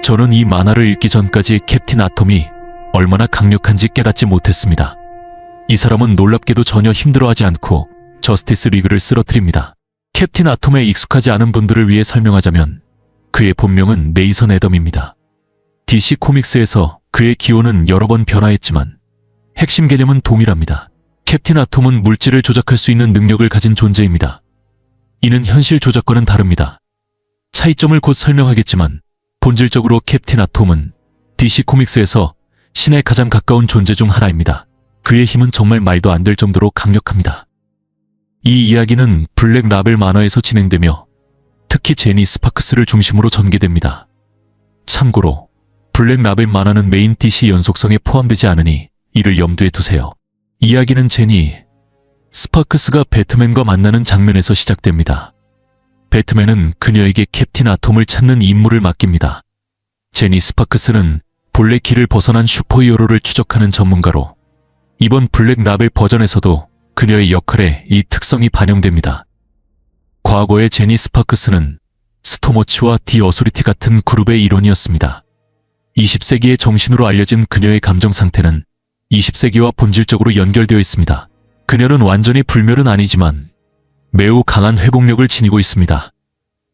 저는 이 만화를 읽기 전까지 캡틴 아톰이 얼마나 강력한지 깨닫지 못했습니다. 이 사람은 놀랍게도 전혀 힘들어하지 않고 저스티스 리그를 쓰러뜨립니다. 캡틴 아톰에 익숙하지 않은 분들을 위해 설명하자면 그의 본명은 네이선 애덤입니다. DC 코믹스에서 그의 기호는 여러 번 변화했지만 핵심 개념은 동일합니다. 캡틴 아톰은 물질을 조작할 수 있는 능력을 가진 존재입니다. 이는 현실 조작과는 다릅니다. 차이점을 곧 설명하겠지만 본질적으로 캡틴 아톰은 DC 코믹스에서 신에 가장 가까운 존재 중 하나입니다. 그의 힘은 정말 말도 안 될 정도로 강력합니다. 이 이야기는 블랙 라벨 만화에서 진행되며 특히 제니 스파크스를 중심으로 전개됩니다. 참고로 블랙 라벨 만화는 메인 DC 연속성에 포함되지 않으니 이를 염두에 두세요. 이야기는 제니 스파크스가 배트맨과 만나는 장면에서 시작됩니다. 배트맨은 그녀에게 캡틴 아톰을 찾는 임무를 맡깁니다. 제니 스파크스는 본래 길을 벗어난 슈퍼히어로를 추적하는 전문가로 이번 블랙 라벨 버전에서도 그녀의 역할에 이 특성이 반영됩니다. 과거의 제니 스파크스는 스톰워치와 디 어소리티 같은 그룹의 일원이었습니다. 20세기의 정신으로 알려진 그녀의 감정 상태는 20세기와 본질적으로 연결되어 있습니다. 그녀는 완전히 불멸은 아니지만 매우 강한 회복력을 지니고 있습니다.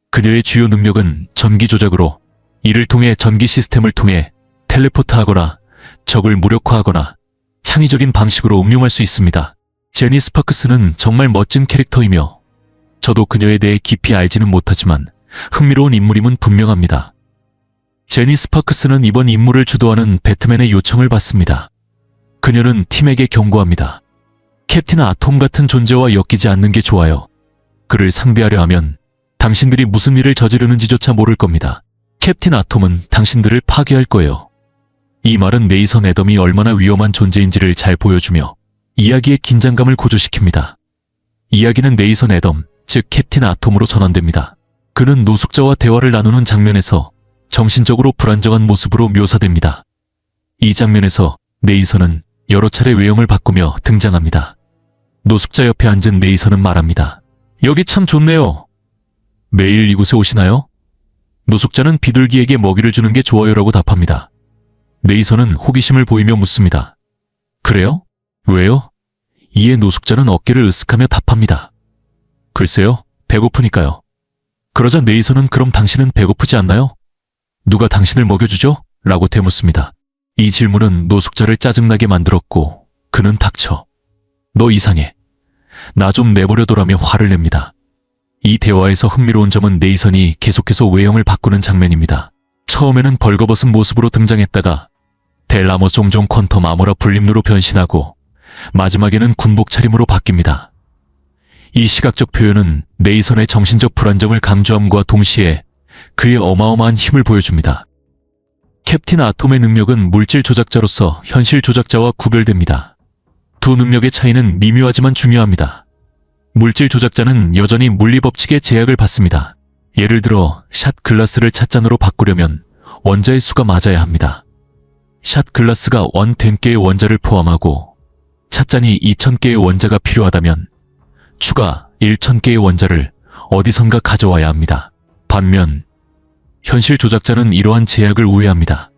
그녀의 주요 능력은 전기 조작으로 이를 통해 전기 시스템을 통해 텔레포트하거나 적을 무력화하거나 창의적인 방식으로 응용할 수 있습니다. 제니 스파크스는 정말 멋진 캐릭터이며 저도 그녀에 대해 깊이 알지는 못하지만 흥미로운 인물임은 분명합니다. 제니 스파크스는 이번 임무를 주도하는 배트맨의 요청을 받습니다. 그녀는 팀에게 경고합니다. 캡틴 아톰 같은 존재와 엮이지 않는 게 좋아요. 그를 상대하려 하면 당신들이 무슨 일을 저지르는지조차 모를 겁니다. 캡틴 아톰은 당신들을 파괴할 거예요. 이 말은 네이선 애덤이 얼마나 위험한 존재인지를 잘 보여주며 이야기의 긴장감을 고조시킵니다. 이야기는 네이선 애덤, 즉 캡틴 아톰으로 전환됩니다. 그는 노숙자와 대화를 나누는 장면에서 정신적으로 불안정한 모습으로 묘사됩니다. 이 장면에서 네이선은 여러 차례 외형을 바꾸며 등장합니다. 노숙자 옆에 앉은 네이선은 말합니다. 여기 참 좋네요. 매일 이곳에 오시나요? 노숙자는 비둘기에게 먹이를 주는 게 좋아요라고 답합니다. 네이선은 호기심을 보이며 묻습니다. 그래요? 왜요? 이에 노숙자는 어깨를 으쓱하며 답합니다. 글쎄요, 배고프니까요. 그러자 네이선은 그럼 당신은 배고프지 않나요? 누가 당신을 먹여주죠? 라고 되묻습니다. 이 질문은 노숙자를 짜증나게 만들었고 그는 닥쳐. 너 이상해. 나 좀 내버려둬라며 화를 냅니다. 이 대화에서 흥미로운 점은 네이선이 계속해서 외형을 바꾸는 장면입니다. 처음에는 벌거벗은 모습으로 등장했다가 델라모 종종 퀀텀 아모라 불림루로 변신하고 마지막에는 군복 차림으로 바뀝니다. 이 시각적 표현은 네이선의 정신적 불안정을 강조함과 동시에 그의 어마어마한 힘을 보여줍니다. 캡틴 아톰의 능력은 물질 조작자로서 현실 조작자와 구별됩니다. 두 능력의 차이는 미묘하지만 중요합니다. 물질 조작자는 여전히 물리법칙의 제약을 받습니다. 예를 들어 샷 글라스를 찻잔으로 바꾸려면 원자의 수가 맞아야 합니다. 샷 글라스가 10,000개의 원자를 포함하고 찻잔이 2,000개의 원자가 필요하다면 추가 1,000개의 원자를 어디선가 가져와야 합니다. 반면 현실 조작자는 이러한 제약을 우회합니다.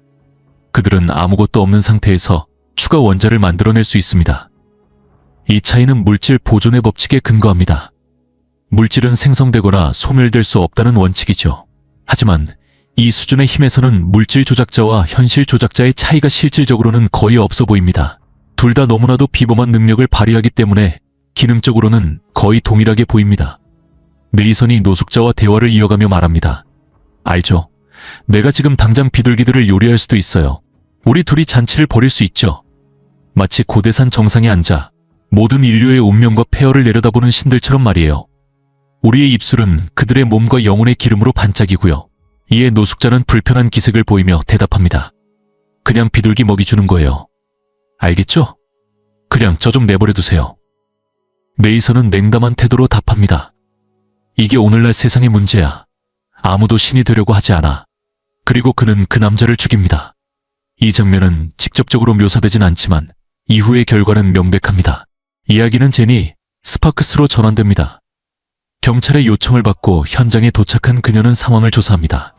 그들은 아무것도 없는 상태에서 추가 원자를 만들어낼 수 있습니다. 이 차이는 물질 보존의 법칙에 근거합니다. 물질은 생성되거나 소멸될 수 없다는 원칙이죠. 하지만 이 수준의 힘에서는 물질 조작자와 현실 조작자의 차이가 실질적으로는 거의 없어 보입니다. 둘 다 너무나도 비범한 능력을 발휘하기 때문에 기능적으로는 거의 동일하게 보입니다. 네이선이 노숙자와 대화를 이어가며 말합니다. 알죠? 내가 지금 당장 비둘기들을 요리할 수도 있어요. 우리 둘이 잔치를 벌일 수 있죠. 마치 고대산 정상에 앉아 모든 인류의 운명과 폐허를 내려다보는 신들처럼 말이에요. 우리의 입술은 그들의 몸과 영혼의 기름으로 반짝이고요. 이에 노숙자는 불편한 기색을 보이며 대답합니다. 그냥 비둘기 먹이 주는 거예요. 알겠죠? 그냥 저 좀 내버려두세요. 네이선은 냉담한 태도로 답합니다. 이게 오늘날 세상의 문제야. 아무도 신이 되려고 하지 않아. 그리고 그는 그 남자를 죽입니다. 이 장면은 직접적으로 묘사되진 않지만 이후의 결과는 명백합니다. 이야기는 제니 스파크스로 전환됩니다. 경찰의 요청을 받고 현장에 도착한 그녀는 상황을 조사합니다.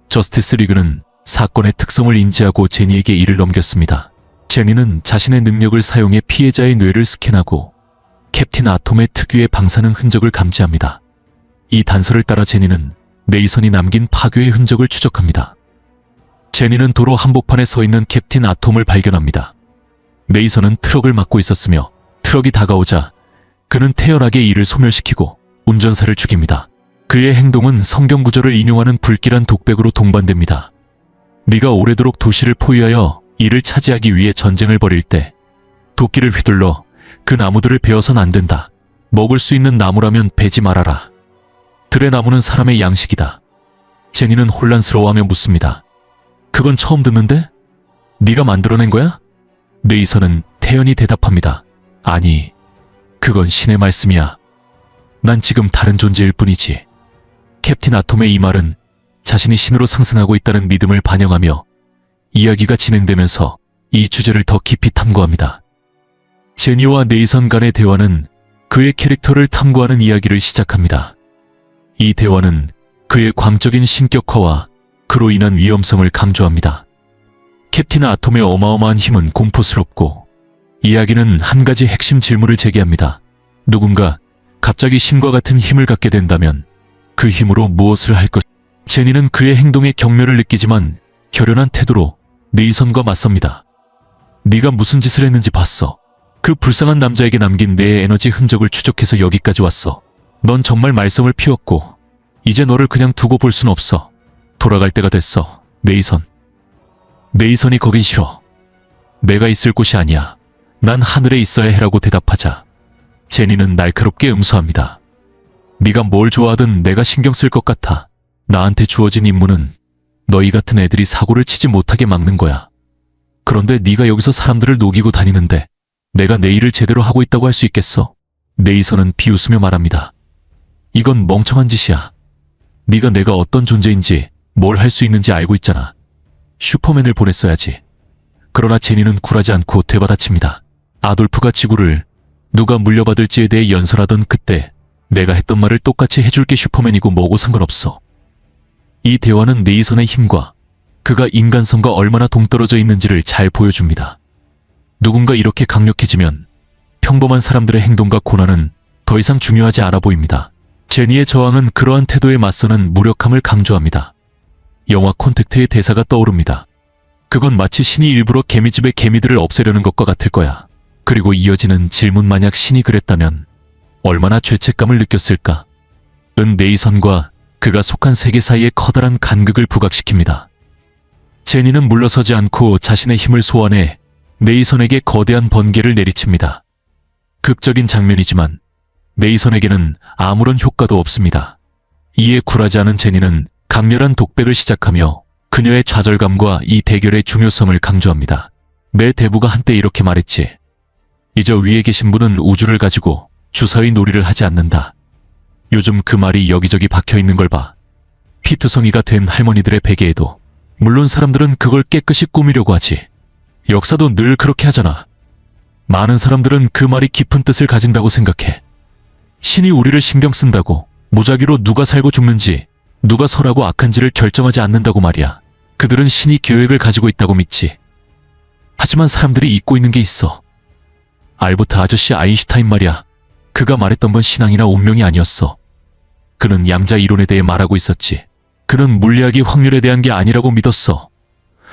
저스티스 리그는 사건의 특성을 인지하고 제니에게 일을 넘겼습니다. 제니는 자신의 능력을 사용해 피해자의 뇌를 스캔하고 캡틴 아톰의 특유의 방사능 흔적을 감지합니다. 이 단서를 따라 제니는 네이선이 남긴 파괴의 흔적을 추적합니다. 제니는 도로 한복판에 서 있는 캡틴 아톰을 발견합니다. 네이선은 트럭을 막고 있었으며 트럭이 다가오자 그는 태연하게 이를 소멸시키고 운전사를 죽입니다. 그의 행동은 성경 구절을 인용하는 불길한 독백으로 동반됩니다. 네가 오래도록 도시를 포위하여 이를 차지하기 위해 전쟁을 벌일 때 도끼를 휘둘러 그 나무들을 베어선 안 된다. 먹을 수 있는 나무라면 베지 말아라. 들의 나무는 사람의 양식이다. 제니는 혼란스러워하며 묻습니다. 그건 처음 듣는데? 네가 만들어낸 거야? 네이선은 태연히 대답합니다. 아니, 그건 신의 말씀이야. 난 지금 다른 존재일 뿐이지. 캡틴 아톰의 이 말은 자신이 신으로 상승하고 있다는 믿음을 반영하며 이야기가 진행되면서 이 주제를 더 깊이 탐구합니다. 제니와 네이선 간의 대화는 그의 캐릭터를 탐구하는 이야기를 시작합니다. 이 대화는 그의 광적인 신격화와 그로 인한 위험성을 강조합니다. 캡틴 아톰의 어마어마한 힘은 공포스럽고 이야기는 한 가지 핵심 질문을 제기합니다. 누군가 갑자기 신과 같은 힘을 갖게 된다면 그 힘으로 무엇을 할 것? 제니는 그의 행동에 경멸을 느끼지만 결연한 태도로 네이선과 맞섭니다. 네가 무슨 짓을 했는지 봤어. 그 불쌍한 남자에게 남긴 내 에너지 흔적을 추적해서 여기까지 왔어. 넌 정말 말썽을 피웠고 이제 너를 그냥 두고 볼 순 없어. 돌아갈 때가 됐어, 네이선. 네이선이 거긴 싫어. 내가 있을 곳이 아니야. 난 하늘에 있어야 해라고 대답하자 제니는 날카롭게 응수합니다. 네가 뭘 좋아하든 내가 신경 쓸 것 같아. 나한테 주어진 임무는 너희 같은 애들이 사고를 치지 못하게 막는 거야. 그런데 네가 여기서 사람들을 녹이고 다니는데 내가 내 일을 제대로 하고 있다고 할 수 있겠어? 네이선은 비웃으며 말합니다. 이건 멍청한 짓이야. 네가 내가 어떤 존재인지 뭘 할 수 있는지 알고 있잖아. 슈퍼맨을 보냈어야지. 그러나 제니는 굴하지 않고 되받아칩니다. 아돌프가 지구를 누가 물려받을지에 대해 연설하던 그때 내가 했던 말을 똑같이 해줄게. 슈퍼맨이고 뭐고 상관없어. 이 대화는 네이선의 힘과 그가 인간성과 얼마나 동떨어져 있는지를 잘 보여줍니다. 누군가 이렇게 강력해지면 평범한 사람들의 행동과 고난은 더 이상 중요하지 않아 보입니다. 제니의 저항은 그러한 태도에 맞서는 무력함을 강조합니다. 영화 콘택트의 대사가 떠오릅니다. 그건 마치 신이 일부러 개미집의 개미들을 없애려는 것과 같을 거야. 그리고 이어지는 질문, 만약 신이 그랬다면 얼마나 죄책감을 느꼈을까? 은 네이선과 그가 속한 세계 사이의 커다란 간극을 부각시킵니다. 제니는 물러서지 않고 자신의 힘을 소환해 네이선에게 거대한 번개를 내리칩니다. 극적인 장면이지만 네이선에게는 아무런 효과도 없습니다. 이에 굴하지 않은 제니는 강렬한 독백을 시작하며 그녀의 좌절감과 이 대결의 중요성을 강조합니다. 내 대부가 한때 이렇게 말했지. 이제 위에 계신 분은 우주를 가지고 주사위 놀이를 하지 않는다. 요즘 그 말이 여기저기 박혀있는 걸 봐. 피투성이가 된 할머니들의 베개에도. 물론 사람들은 그걸 깨끗이 꾸미려고 하지. 역사도 늘 그렇게 하잖아. 많은 사람들은 그 말이 깊은 뜻을 가진다고 생각해. 신이 우리를 신경 쓴다고 무작위로 누가 살고 죽는지, 누가 선하고 악한지를 결정하지 않는다고 말이야. 그들은 신이 계획을 가지고 있다고 믿지. 하지만 사람들이 잊고 있는 게 있어. 알버트 아저씨 아인슈타인 말이야. 그가 말했던 건 신앙이나 운명이 아니었어. 그는 양자 이론에 대해 말하고 있었지. 그는 물리학이 확률에 대한 게 아니라고 믿었어.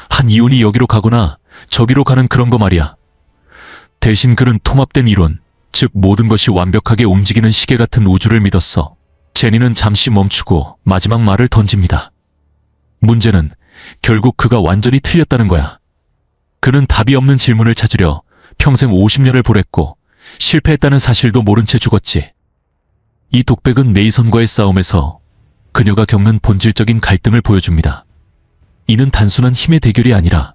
한 이온이 여기로 가거나 저기로 가는 그런 거 말이야. 대신 그는 통합된 이론, 즉 모든 것이 완벽하게 움직이는 시계 같은 우주를 믿었어. 제니는 잠시 멈추고 마지막 말을 던집니다. 문제는 결국 그가 완전히 틀렸다는 거야. 그는 답이 없는 질문을 찾으려 평생 50년을 보냈고 실패했다는 사실도 모른 채 죽었지. 이 독백은 네이선과의 싸움에서 그녀가 겪는 본질적인 갈등을 보여줍니다. 이는 단순한 힘의 대결이 아니라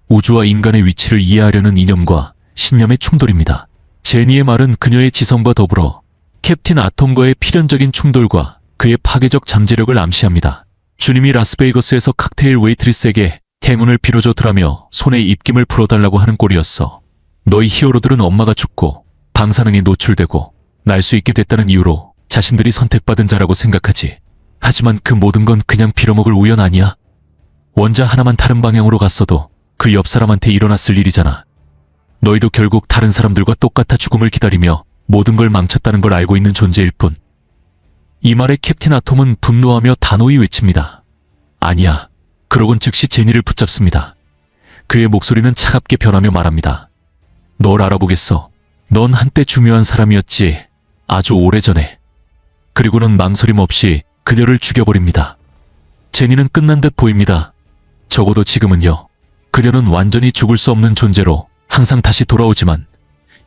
우주와 인간의 위치를 이해하려는 이념과 신념의 충돌입니다. 제니의 말은 그녀의 지성과 더불어 캡틴 아톰과의 필연적인 충돌과 그의 파괴적 잠재력을 암시합니다. 주님이 라스베이거스에서 칵테일 웨이트리스에게 행운을 빌어줘 드라며 손에 입김을 풀어달라고 하는 꼴이었어. 너희 히어로들은 엄마가 죽고 방사능에 노출되고 날 수 있게 됐다는 이유로 자신들이 선택받은 자라고 생각하지. 하지만 그 모든 건 그냥 빌어먹을 우연 아니야? 원자 하나만 다른 방향으로 갔어도 그 옆 사람한테 일어났을 일이잖아. 너희도 결국 다른 사람들과 똑같아 죽음을 기다리며 모든 걸 망쳤다는 걸 알고 있는 존재일 뿐. 이 말에 캡틴 아톰은 분노하며 단호히 외칩니다. 아니야. 그러곤 즉시 제니를 붙잡습니다. 그의 목소리는 차갑게 변하며 말합니다. 널 알아보겠어. 넌 한때 중요한 사람이었지. 아주 오래전에. 그리고는 망설임 없이 그녀를 죽여버립니다. 제니는 끝난 듯 보입니다. 적어도 지금은요. 그녀는 완전히 죽을 수 없는 존재로 항상 다시 돌아오지만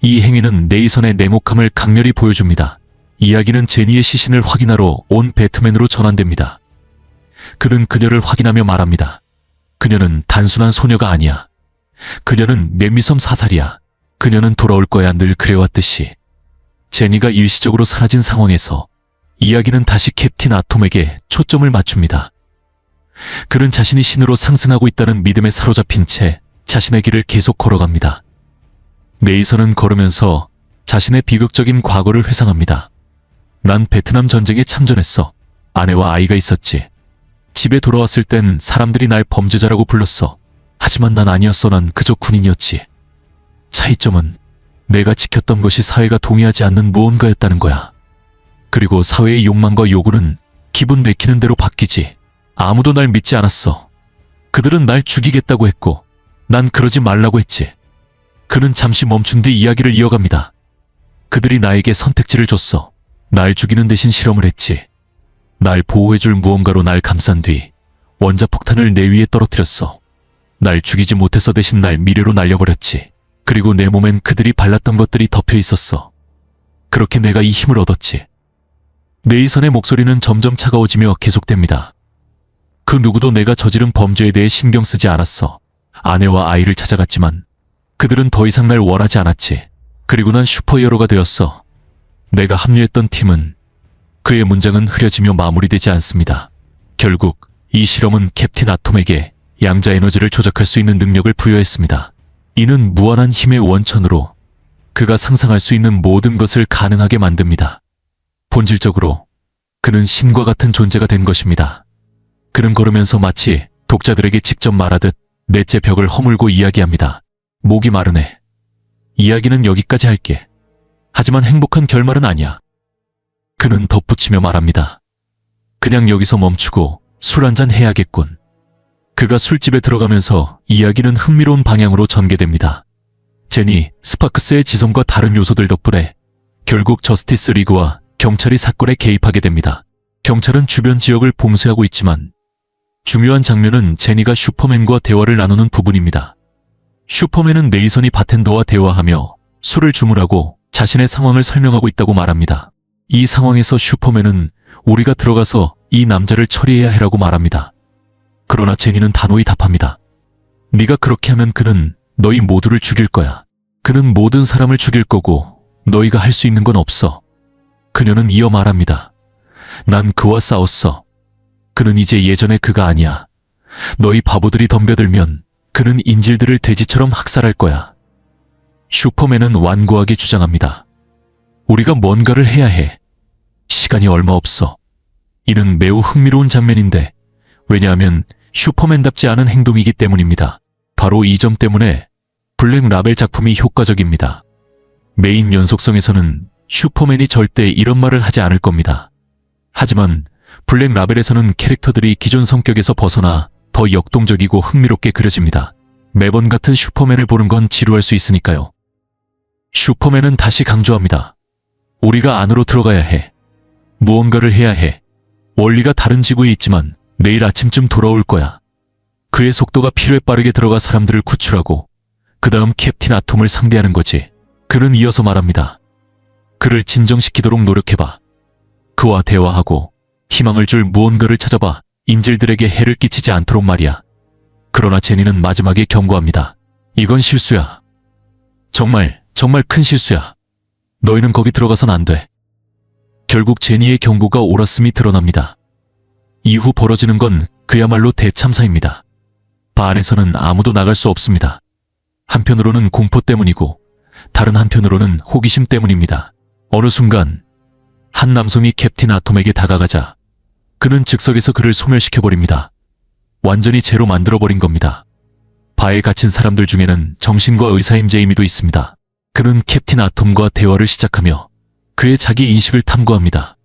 이 행위는 네이선의 냉혹함을 강렬히 보여줍니다. 이야기는 제니의 시신을 확인하러 온 배트맨으로 전환됩니다. 그는 그녀를 확인하며 말합니다. 그녀는 단순한 소녀가 아니야. 그녀는 매미섬 사살이야. 그녀는 돌아올 거야. 늘 그래왔듯이. 제니가 일시적으로 사라진 상황에서 이야기는 다시 캡틴 아톰에게 초점을 맞춥니다. 그는 자신이 신으로 상승하고 있다는 믿음에 사로잡힌 채 자신의 길을 계속 걸어갑니다. 네이선은 걸으면서 자신의 비극적인 과거를 회상합니다. 난 베트남 전쟁에 참전했어. 아내와 아이가 있었지. 집에 돌아왔을 땐 사람들이 날 범죄자라고 불렀어. 하지만 난 아니었어. 난 그저 군인이었지. 차이점은 내가 지켰던 것이 사회가 동의하지 않는 무언가였다는 거야. 그리고 사회의 욕망과 요구는 기분 내키는 대로 바뀌지. 아무도 날 믿지 않았어. 그들은 날 죽이겠다고 했고 난 그러지 말라고 했지. 그는 잠시 멈춘 뒤 이야기를 이어갑니다. 그들이 나에게 선택지를 줬어. 날 죽이는 대신 실험을 했지. 날 보호해줄 무언가로 날 감싼 뒤 원자폭탄을 내 위에 떨어뜨렸어. 날 죽이지 못해서 대신 날 미래로 날려버렸지. 그리고 내 몸엔 그들이 발랐던 것들이 덮여 있었어. 그렇게 내가 이 힘을 얻었지. 네이선의 목소리는 점점 차가워지며 계속됩니다. 그 누구도 내가 저지른 범죄에 대해 신경 쓰지 않았어. 아내와 아이를 찾아갔지만 그들은 더 이상 날 원하지 않았지. 그리고 난 슈퍼히어로가 되었어. 내가 합류했던 팀은 그의 문장은 흐려지며 마무리되지 않습니다. 결국 이 실험은 캡틴 아톰에게 양자 에너지를 조작할 수 있는 능력을 부여했습니다. 이는 무한한 힘의 원천으로 그가 상상할 수 있는 모든 것을 가능하게 만듭니다. 본질적으로 그는 신과 같은 존재가 된 것입니다. 그는 걸으면서 마치 독자들에게 직접 말하듯 넷째 벽을 허물고 이야기합니다. 목이 마르네. 이야기는 여기까지 할게. 하지만 행복한 결말은 아니야. 그는 덧붙이며 말합니다. 그냥 여기서 멈추고 술 한잔 해야겠군. 그가 술집에 들어가면서 이야기는 흥미로운 방향으로 전개됩니다. 제니, 스파크스의 지성과 다른 요소들 덕분에 결국 저스티스 리그와 경찰이 사건에 개입하게 됩니다. 경찰은 주변 지역을 봉쇄하고 있지만 중요한 장면은 제니가 슈퍼맨과 대화를 나누는 부분입니다. 슈퍼맨은 네이선이 바텐더와 대화하며 술을 주문하고 자신의 상황을 설명하고 있다고 말합니다. 이 상황에서 슈퍼맨은 우리가 들어가서 이 남자를 처리해야 해라고 말합니다. 그러나 제니는 단호히 답합니다. 네가 그렇게 하면 그는 너희 모두를 죽일 거야. 그는 모든 사람을 죽일 거고 너희가 할 수 있는 건 없어. 그녀는 이어 말합니다. 난 그와 싸웠어. 그는 이제 예전의 그가 아니야. 너희 바보들이 덤벼들면 그는 인질들을 돼지처럼 학살할 거야. 슈퍼맨은 완고하게 주장합니다. 우리가 뭔가를 해야 해. 시간이 얼마 없어. 이는 매우 흥미로운 장면인데 왜냐하면 슈퍼맨답지 않은 행동이기 때문입니다. 바로 이 점 때문에 블랙 라벨 작품이 효과적입니다. 메인 연속성에서는 슈퍼맨이 절대 이런 말을 하지 않을 겁니다. 하지만 블랙 라벨에서는 캐릭터들이 기존 성격에서 벗어나 더 역동적이고 흥미롭게 그려집니다. 매번 같은 슈퍼맨을 보는 건 지루할 수 있으니까요. 슈퍼맨은 다시 강조합니다. 우리가 안으로 들어가야 해. 무언가를 해야 해. 원리가 다른 지구에 있지만 내일 아침쯤 돌아올 거야. 그의 속도가 필요에 빠르게 들어가 사람들을 구출하고 그 다음 캡틴 아톰을 상대하는 거지. 그는 이어서 말합니다. 그를 진정시키도록 노력해봐. 그와 대화하고 희망을 줄 무언가를 찾아봐. 인질들에게 해를 끼치지 않도록 말이야. 그러나 제니는 마지막에 경고합니다. 이건 실수야. 정말 큰 실수야. 너희는 거기 들어가선 안 돼. 결국 제니의 경고가 옳았음이 드러납니다. 이후 벌어지는 건 그야말로 대참사입니다. 바 안에서는 아무도 나갈 수 없습니다. 한편으로는 공포 때문이고 다른 한편으로는 호기심 때문입니다. 어느 순간 한 남성이 캡틴 아톰에게 다가가자 그는 즉석에서 그를 소멸시켜버립니다. 완전히 제로 만들어버린 겁니다. 바에 갇힌 사람들 중에는 정신과 의사인 제이미도 있습니다. 그는 캡틴 아톰과 대화를 시작하며 그의 자기 인식을 탐구합니다.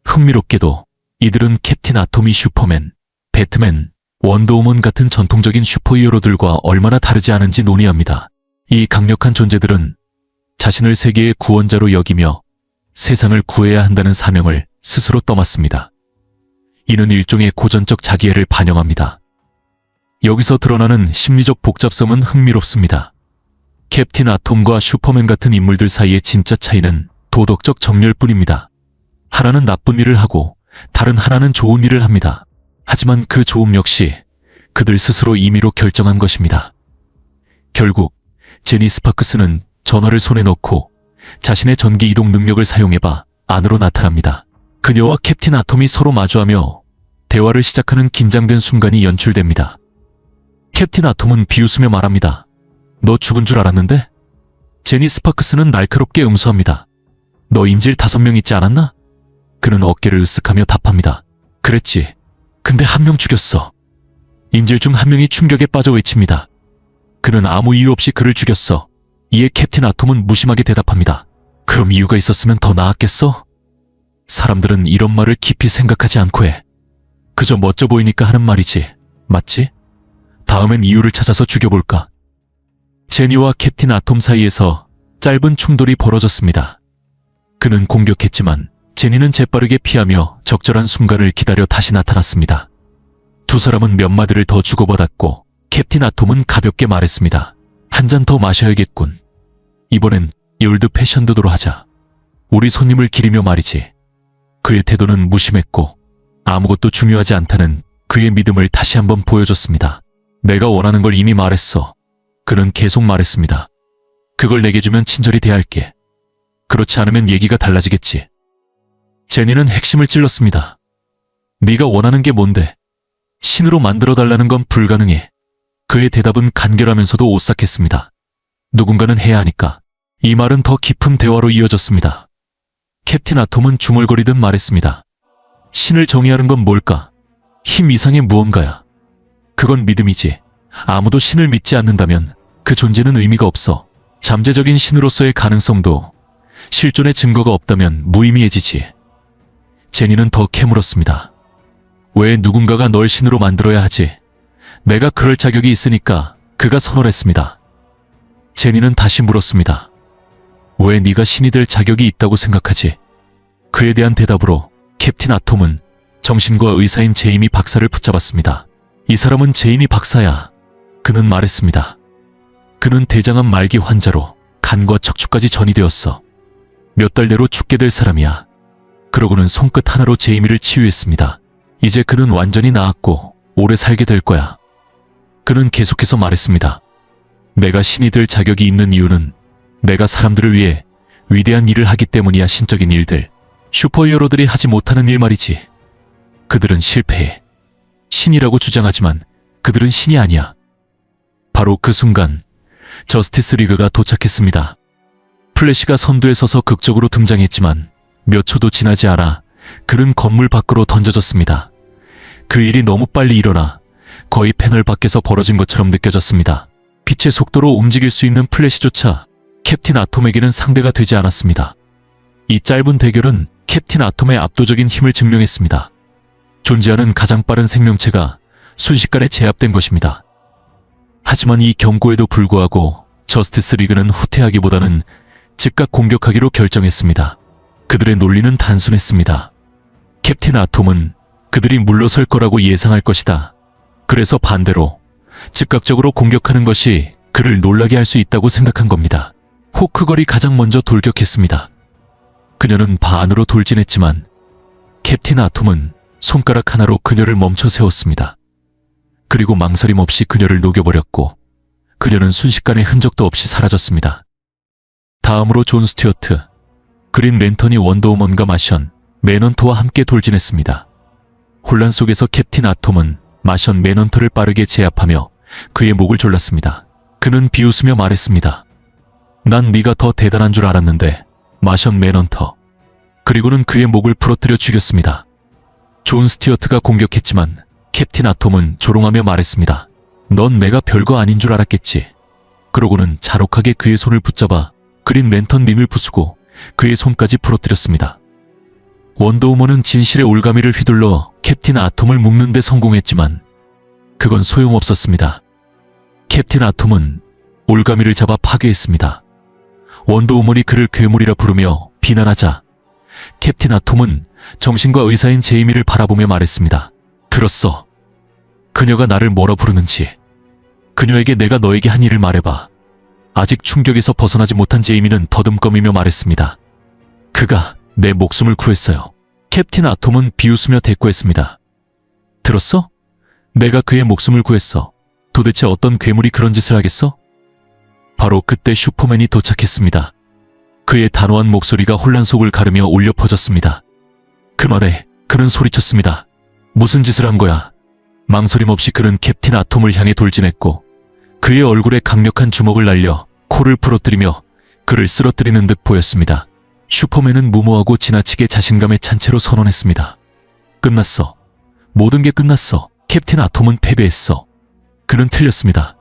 흥미롭게도 이들은 캡틴 아톰이 슈퍼맨, 배트맨, 원더우먼 같은 전통적인 슈퍼히어로들과 얼마나 다르지 않은지 논의합니다. 이 강력한 존재들은 자신을 세계의 구원자로 여기며 세상을 구해야 한다는 사명을 스스로 떠맡습니다. 이는 일종의 고전적 자기애를 반영합니다. 여기서 드러나는 심리적 복잡성은 흥미롭습니다. 캡틴 아톰과 슈퍼맨 같은 인물들 사이의 진짜 차이는 도덕적 정렬뿐입니다. 하나는 나쁜 일을 하고 다른 하나는 좋은 일을 합니다. 하지만 그 좋음 역시 그들 스스로 임의로 결정한 것입니다. 결국 제니 스파크스는 전화를 손에 넣고 자신의 전기 이동 능력을 사용해봐 안으로 나타납니다. 그녀와 캡틴 아톰이 서로 마주하며 대화를 시작하는 긴장된 순간이 연출됩니다. 캡틴 아톰은 비웃으며 말합니다. 너 죽은 줄 알았는데? 제니 스파크스는 날카롭게 응수합니다. 너 인질 5명 있지 않았나? 그는 어깨를 으쓱하며 답합니다. 그랬지. 근데 1명 죽였어. 인질 중 1명이 충격에 빠져 외칩니다. 그는 아무 이유 없이 그를 죽였어. 이에 캡틴 아톰은 무심하게 대답합니다. 그럼 이유가 있었으면 더 나았겠어? 사람들은 이런 말을 깊이 생각하지 않고 해. 그저 멋져 보이니까 하는 말이지. 맞지? 다음엔 이유를 찾아서 죽여볼까? 제니와 캡틴 아톰 사이에서 짧은 충돌이 벌어졌습니다. 그는 공격했지만 제니는 재빠르게 피하며 적절한 순간을 기다려 다시 나타났습니다. 두 사람은 몇 마디를 더 주고받았고 캡틴 아톰은 가볍게 말했습니다. 한 잔 더 마셔야겠군. 이번엔 올드 패션드로 하자. 우리 손님을 기리며 말이지. 그의 태도는 무심했고 아무것도 중요하지 않다는 그의 믿음을 다시 한번 보여줬습니다. 내가 원하는 걸 이미 말했어. 그는 계속 말했습니다. 그걸 내게 주면 친절히 대할게. 그렇지 않으면 얘기가 달라지겠지. 제니는 핵심을 찔렀습니다. 네가 원하는 게 뭔데? 신으로 만들어달라는 건 불가능해. 그의 대답은 간결하면서도 오싹했습니다. 누군가는 해야 하니까. 이 말은 더 깊은 대화로 이어졌습니다. 캡틴 아톰은 중얼거리듯 말했습니다. 신을 정의하는 건 뭘까? 힘 이상의 무언가야. 그건 믿음이지. 아무도 신을 믿지 않는다면 그 존재는 의미가 없어. 잠재적인 신으로서의 가능성도 실존의 증거가 없다면 무의미해지지. 제니는 더 캐물었습니다. 왜 누군가가 널 신으로 만들어야 하지? 내가 그럴 자격이 있으니까 그가 선언했습니다. 제니는 다시 물었습니다. 왜 네가 신이 될 자격이 있다고 생각하지? 그에 대한 대답으로 캡틴 아톰은 정신과 의사인 제이미 박사를 붙잡았습니다. 이 사람은 제이미 박사야. 그는 말했습니다. 그는 대장암 말기 환자로 간과 척추까지 전이되었어. 몇 달 내로 죽게 될 사람이야. 그러고는 손끝 하나로 제이미를 치유했습니다. 이제 그는 완전히 나았고 오래 살게 될 거야. 그는 계속해서 말했습니다. 내가 신이 될 자격이 있는 이유는 내가 사람들을 위해 위대한 일을 하기 때문이야. 신적인 일들. 슈퍼히어로들이 하지 못하는 일 말이지. 그들은 실패해. 신이라고 주장하지만 그들은 신이 아니야. 바로 그 순간 저스티스 리그가 도착했습니다. 플래시가 선두에 서서 극적으로 등장했지만 몇 초도 지나지 않아 그는 건물 밖으로 던져졌습니다. 그 일이 너무 빨리 일어나 거의 패널 밖에서 벌어진 것처럼 느껴졌습니다. 빛의 속도로 움직일 수 있는 플래시조차 캡틴 아톰에게는 상대가 되지 않았습니다. 이 짧은 대결은 캡틴 아톰의 압도적인 힘을 증명했습니다. 존재하는 가장 빠른 생명체가 순식간에 제압된 것입니다. 하지만 이 경고에도 불구하고 저스티스 리그는 후퇴하기보다는 즉각 공격하기로 결정했습니다. 그들의 논리는 단순했습니다. 캡틴 아톰은 그들이 물러설 거라고 예상할 것이다. 그래서 반대로 즉각적으로 공격하는 것이 그를 놀라게 할 수 있다고 생각한 겁니다. 호크걸이 가장 먼저 돌격했습니다. 그녀는 바 안으로 돌진했지만 캡틴 아톰은 손가락 하나로 그녀를 멈춰 세웠습니다. 그리고 망설임 없이 그녀를 녹여버렸고 그녀는 순식간에 흔적도 없이 사라졌습니다. 다음으로 존 스튜어트, 그린 랜턴이 원더우먼과 마션, 매넌트와 함께 돌진했습니다. 혼란 속에서 캡틴 아톰은 마션 매넌트를 빠르게 제압하며 그의 목을 졸랐습니다. 그는 비웃으며 말했습니다. 난 네가 더 대단한 줄 알았는데, 마션 매넌터. 그리고는 그의 목을 부러뜨려 죽였습니다. 존 스튜어트가 공격했지만 캡틴 아톰은 조롱하며 말했습니다. 넌 내가 별거 아닌 줄 알았겠지. 그러고는 잔혹하게 그의 손을 붙잡아 그린 랜턴 림을 부수고 그의 손까지 부러뜨렸습니다. 원더우먼은 진실의 올가미를 휘둘러 캡틴 아톰을 묶는 데 성공했지만 그건 소용없었습니다. 캡틴 아톰은 올가미를 잡아 파괴했습니다. 원더우먼이 그를 괴물이라 부르며 비난하자 캡틴 아톰은 정신과 의사인 제이미를 바라보며 말했습니다. 들었어. 그녀가 나를 뭐라 부르는지. 그녀에게 내가 너에게 한 일을 말해봐. 아직 충격에서 벗어나지 못한 제이미는 더듬거리며 말했습니다. 그가 내 목숨을 구했어요. 캡틴 아톰은 비웃으며 대꾸했습니다. 들었어? 내가 그의 목숨을 구했어. 도대체 어떤 괴물이 그런 짓을 하겠어? 바로 그때 슈퍼맨이 도착했습니다. 그의 단호한 목소리가 혼란 속을 가르며 울려 퍼졌습니다. 그 말에 그는 소리쳤습니다. 무슨 짓을 한 거야? 망설임 없이 그는 캡틴 아톰을 향해 돌진했고 그의 얼굴에 강력한 주먹을 날려 코를 부러뜨리며 그를 쓰러뜨리는 듯 보였습니다. 슈퍼맨은 무모하고 지나치게 자신감에 찬 채로 선언했습니다. 끝났어. 모든 게 끝났어. 캡틴 아톰은 패배했어. 그는 틀렸습니다.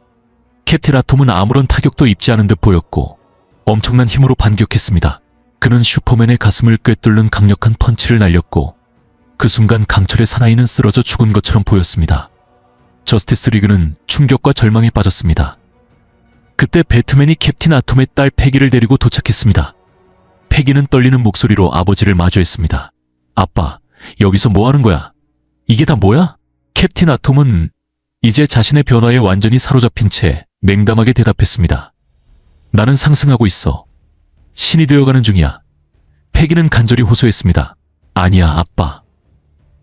캡틴 아톰은 아무런 타격도 입지 않은 듯 보였고 엄청난 힘으로 반격했습니다. 그는 슈퍼맨의 가슴을 꿰뚫는 강력한 펀치를 날렸고 그 순간 강철의 사나이는 쓰러져 죽은 것처럼 보였습니다. 저스티스 리그는 충격과 절망에 빠졌습니다. 그때 배트맨이 캡틴 아톰의 딸 패기를 데리고 도착했습니다. 패기는 떨리는 목소리로 아버지를 마주했습니다. 아빠, 여기서 뭐 하는 거야? 이게 다 뭐야? 캡틴 아톰은 이제 자신의 변화에 완전히 사로잡힌 채 냉담하게 대답했습니다. 나는 상승하고 있어. 신이 되어가는 중이야. 패기는 간절히 호소했습니다. 아니야, 아빠.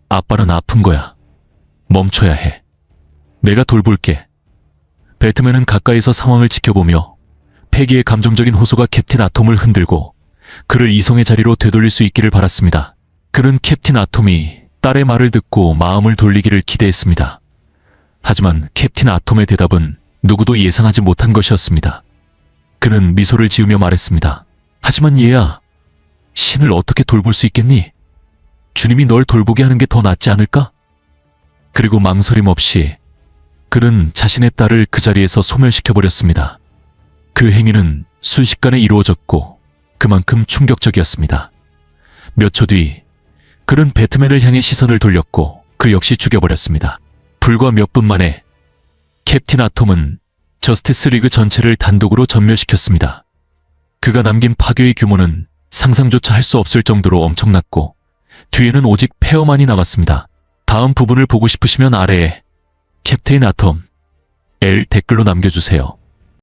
아빠는 아픈 거야. 멈춰야 해. 내가 돌볼게. 배트맨은 가까이서 상황을 지켜보며 패기의 감정적인 호소가 캡틴 아톰을 흔들고 그를 이성의 자리로 되돌릴 수 있기를 바랐습니다. 그는 캡틴 아톰이 딸의 말을 듣고 마음을 돌리기를 기대했습니다. 하지만 캡틴 아톰의 대답은 누구도 예상하지 못한 것이었습니다. 그는 미소를 지으며 말했습니다. 하지만 얘야, 신을 어떻게 돌볼 수 있겠니? 주님이 널 돌보게 하는 게 더 낫지 않을까? 그리고 망설임 없이 그는 자신의 딸을 그 자리에서 소멸시켜버렸습니다. 그 행위는 순식간에 이루어졌고 그만큼 충격적이었습니다. 몇 초 뒤 그는 배트맨을 향해 시선을 돌렸고 그 역시 죽여버렸습니다. 불과 몇 분 만에 캡틴 아톰은 저스티스 리그 전체를 단독으로 전멸시켰습니다. 그가 남긴 파괴의 규모는 상상조차 할 수 없을 정도로 엄청났고 뒤에는 오직 폐허만이 남았습니다. 다음 부분을 보고 싶으시면 아래에 캡틴 아톰 L 댓글로 남겨주세요.